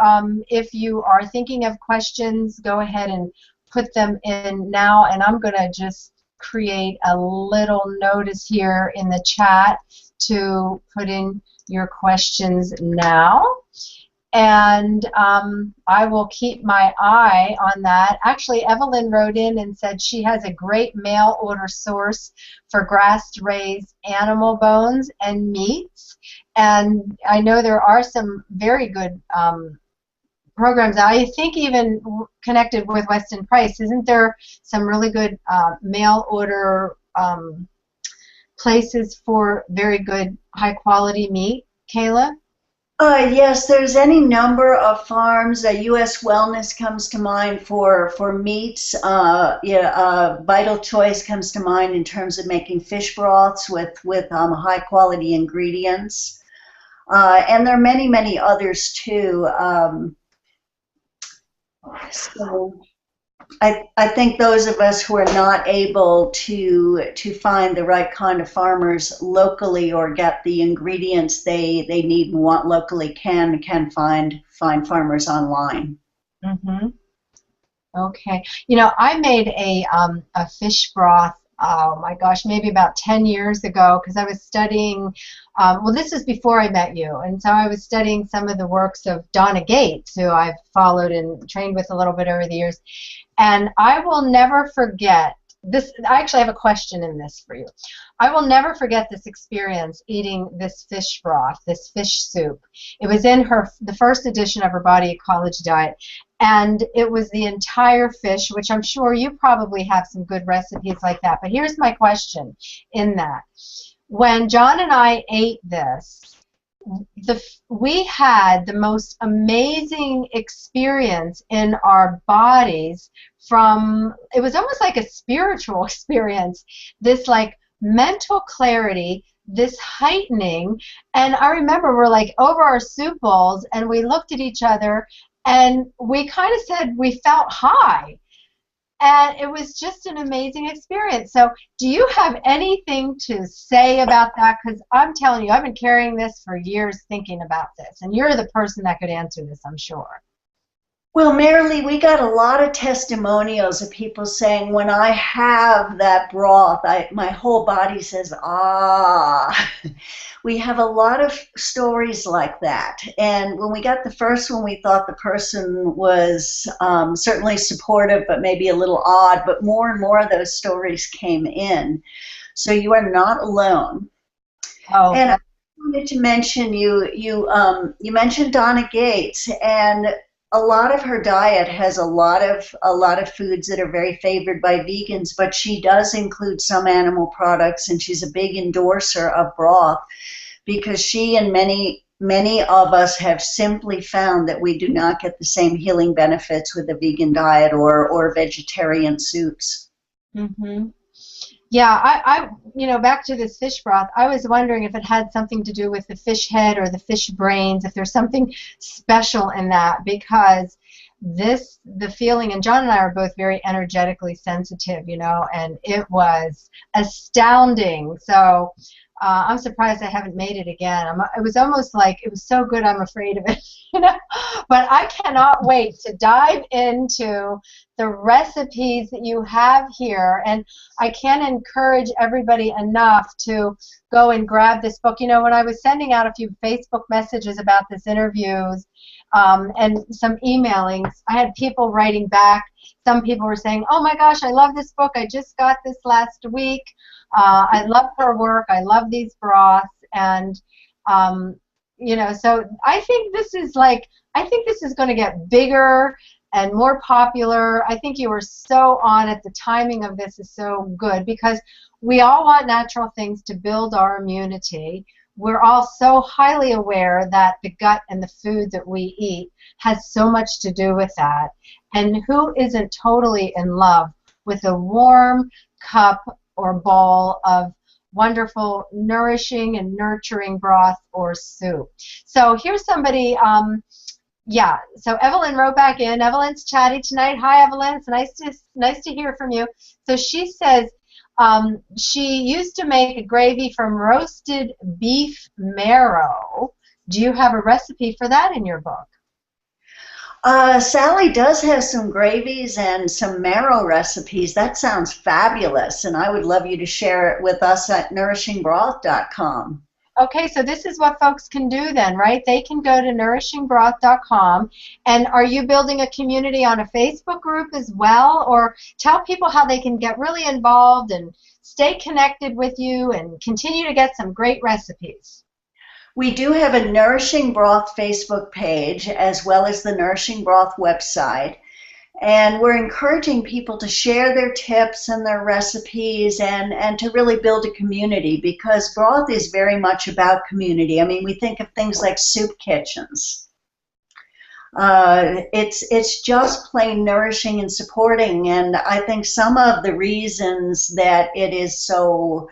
if you are thinking of questions, go ahead and put them in now, and I'm going to just create a little notice here in the chat to put in your questions now. And I will keep my eye on that. Actually, Evelyn wrote in and said she has a great mail order source for grass-raised animal bones and meats. And I know there are some very good programs. I think even connected with Weston Price, isn't there some really good mail order places for very good high-quality meat, Kayla? Yes, there's any number of farms. U.S. Wellness comes to mind for meats. Vital Choice comes to mind in terms of making fish broths with high quality ingredients. And there are many, many others too. So I think those of us who are not able to find the right kind of farmers locally or get the ingredients they need and want locally can find farmers online. Mm-hmm. Okay. You know, I made a fish broth, oh my gosh, maybe about 10 years ago, because I was studying, well, this is before I met you, and so I was studying some of the works of Donna Gates, who I've followed and trained with a little bit over the years. And I will never forget this. I actually have a question in this for you. I will never forget this experience eating this fish broth, this fish soup. It was in the first edition of her Body Ecology Diet, and it was the entire fish, which I'm sure you probably have some good recipes like that. But here's my question in that. When John and I ate this, we had the most amazing experience in our bodies it was almost like a spiritual experience, this like mental clarity, this heightening, and I remember we're like over our soup bowls and we looked at each other and we kind of said we felt high. And it was just an amazing experience. So do you have anything to say about that? Because I'm telling you, I've been carrying this for years thinking about this. And you're the person that could answer this, I'm sure. Well, Marilee, we got a lot of testimonials of people saying, when I have that broth, my whole body says, ah. We have a lot of stories like that. And when we got the first one, we thought the person was certainly supportive, but maybe a little odd. But more and more of those stories came in. So you are not alone. Oh, and I wanted to mention you mentioned Donna Gates, and a lot of her diet has a lot of foods that are very favored by vegans, but she does include some animal products, and she's a big endorser of broth because she and many of us have simply found that we do not get the same healing benefits with a vegan diet or vegetarian soups. Mm-hmm. Yeah, I back to this fish broth, I was wondering if it had something to do with the fish head or the fish brains, if there's something special in that, because the feeling, and John and I are both very energetically sensitive, and it was astounding. So I'm surprised I haven't made it again. It was almost like it was so good I'm afraid of it, But I cannot wait to dive into the recipes that you have here, and I can't encourage everybody enough to go and grab this book. When I was sending out a few Facebook messages about this interviews and some emailings, I had people writing back. Some people were saying, oh my gosh, I love this book. I just got this last week. I love her work. I love these broths. And, so I think this is going to get bigger and more popular. I think you were so on it. The timing of this is so good because we all want natural things to build our immunity. We're all so highly aware that the gut and the food that we eat has so much to do with that. And who isn't totally in love with a warm cup or bowl of wonderful, nourishing and nurturing broth or soup? So here's somebody, so Evelyn wrote back in. Evelyn's chatty tonight. Hi, Evelyn. It's nice to hear from you. So she says she used to make a gravy from roasted beef marrow. Do you have a recipe for that in your book? Sally does have some gravies and some marrow recipes. That sounds fabulous, and I would love you to share it with us at nourishingbroth.com. Okay, so this is what folks can do then, right? They can go to nourishingbroth.com. And are you building a community on a Facebook group as well? Or tell people how they can get really involved and stay connected with you and continue to get some great recipes. We do have a Nourishing Broth Facebook page as well as the Nourishing Broth website. And we're encouraging people to share their tips and their recipes and to really build a community, because broth is very much about community. I mean, we think of things like soup kitchens. It's just plain nourishing and supporting, and I think some of the reasons that it is so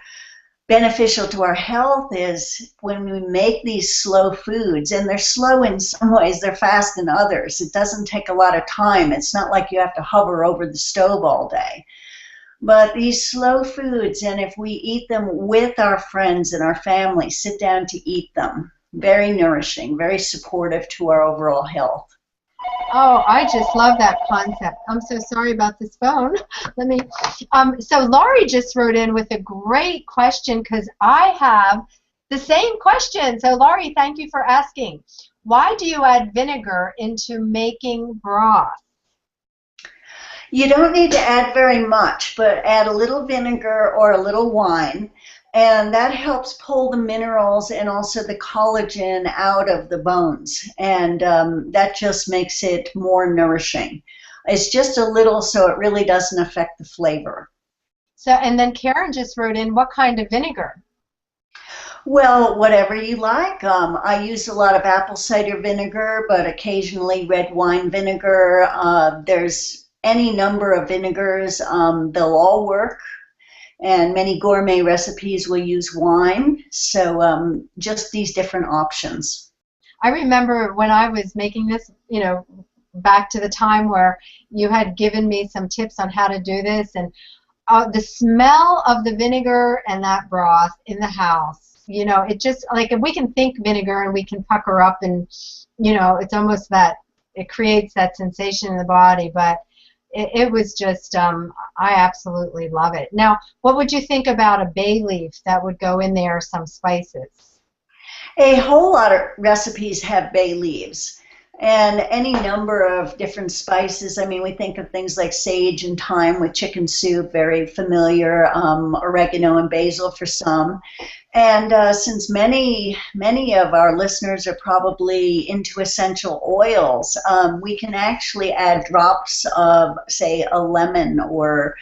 beneficial to our health is when we make these slow foods, and they're slow in some ways, they're fast in others. It doesn't take a lot of time. It's not like you have to hover over the stove all day. But these slow foods, and if we eat them with our friends and our family, sit down to eat them, very nourishing, very supportive to our overall health. Oh, I just love that concept. I'm so sorry about this phone. Let me. So Laurie just wrote in with a great question, because I have the same question. So Laurie, thank you for asking. Why do you add vinegar into making broth? You don't need to add very much, but add a little vinegar or a little wine, and that helps pull the minerals and also the collagen out of the bones, and that just makes it more nourishing. It's just a little, so it really doesn't affect the flavor. So, and then Karen just wrote in, what kind of vinegar? Well, whatever you like. I use a lot of apple cider vinegar, but occasionally red wine vinegar. There's any number of vinegars. They'll all work. And many gourmet recipes will use wine, so just these different options. I remember when I was making this, you know, back to the time where you had given me some tips on how to do this, and the smell of the vinegar and that broth in the house, you know, it just, like, if we can think vinegar and we can pucker up, and, you know, it's almost that, it creates that sensation in the body, but it was just, I absolutely love it. Now, what would you think about a bay leaf that would go in there, some spices? A whole lot of recipes have bay leaves, and any number of different spices. I mean, we think of things like sage and thyme with chicken soup, very familiar, oregano and basil for some. And since many of our listeners are probably into essential oils, we can actually add drops of, say, a lemon or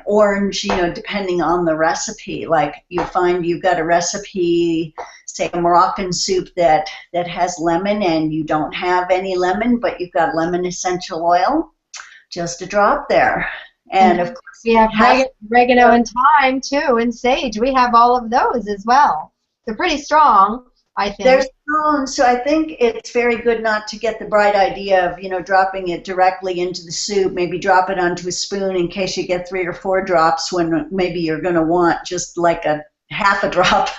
orange, you know, depending on the recipe. Like, you find you've got a recipe, say a Moroccan soup that has lemon, and you don't have any lemon, but you've got lemon essential oil, just a drop there. And of course, we have oregano and thyme too, and sage. We have all of those as well. They're pretty strong, I think. They're strong, so I think it's very good not to get the bright idea of, you know, dropping it directly into the soup. Maybe drop it onto a spoon in case you get 3 or 4 drops, when maybe you're going to want just like a half a drop.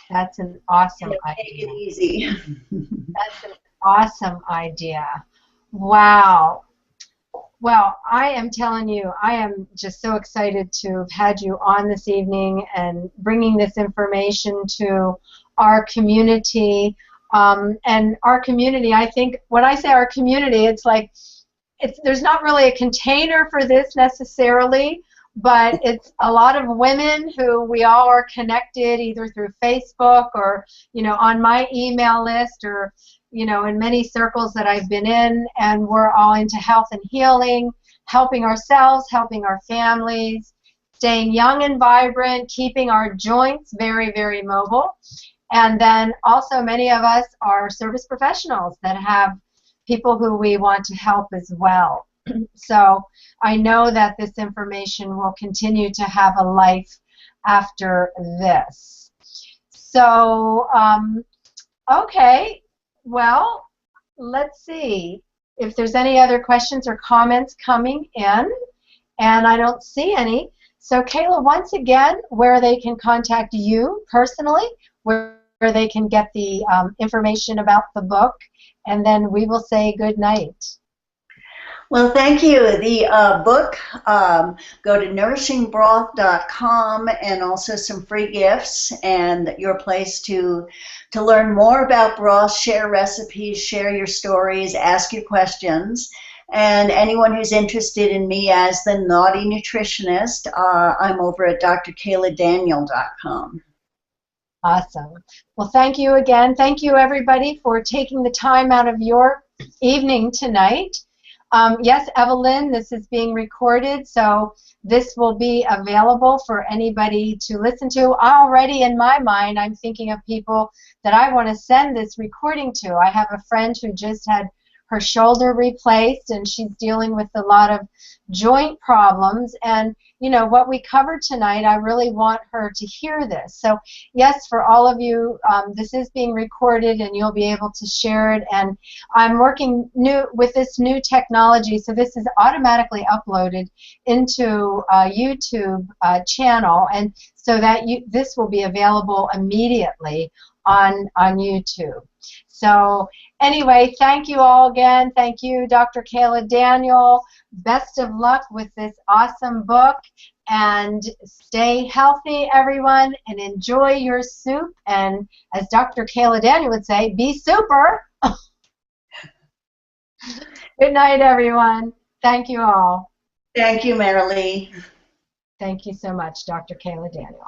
That's an awesome idea. Take it easy. That's an awesome idea. Wow. Well, I am telling you, I am just so excited to have had you on this evening and bringing this information to our community. And our community, I think, when I say our community, it's like, there's not really a container for this necessarily, but it's a lot of women who we all are connected either through Facebook or, you know, on my email list, or, you know, in many circles that I've been in, and we're all into health and healing, helping ourselves, helping our families, staying young and vibrant, keeping our joints very, very mobile. And then also many of us are service professionals that have people who we want to help as well. So I know that this information will continue to have a life after this. So, okay, well, let's see if there's any other questions or comments coming in, and I don't see any. So Kayla, once again, where they can contact you personally, where they can get the information about the book, and then we will say good night. Well, thank you. The book, go to nourishingbroth.com, and also some free gifts and your place to learn more about broth, share recipes, share your stories, ask your questions. And anyone who's interested in me as the Naughty Nutritionist, I'm over at drkayladaniel.com. Awesome. Well, thank you again. Thank you, everybody, for taking the time out of your evening tonight. Yes, Evelyn, this is being recorded, so this will be available for anybody to listen to. Already in my mind, I'm thinking of people that I want to send this recording to. I have a friend who just had her shoulder replaced, and she's dealing with a lot of joint problems. And, you know, what we covered tonight, I really want her to hear this. So, yes, for all of you, this is being recorded, and you'll be able to share it. And I'm working with this new technology, so this is automatically uploaded into a YouTube channel, and so that this will be available immediately on YouTube. So anyway, thank you all again. Thank you, Dr. Kaayla Daniel. Best of luck with this awesome book. And stay healthy, everyone, and enjoy your soup. And as Dr. Kaayla Daniel would say, be super. Good night, everyone. Thank you all. Thank you, Marilee. Thank you so much, Dr. Kaayla Daniel.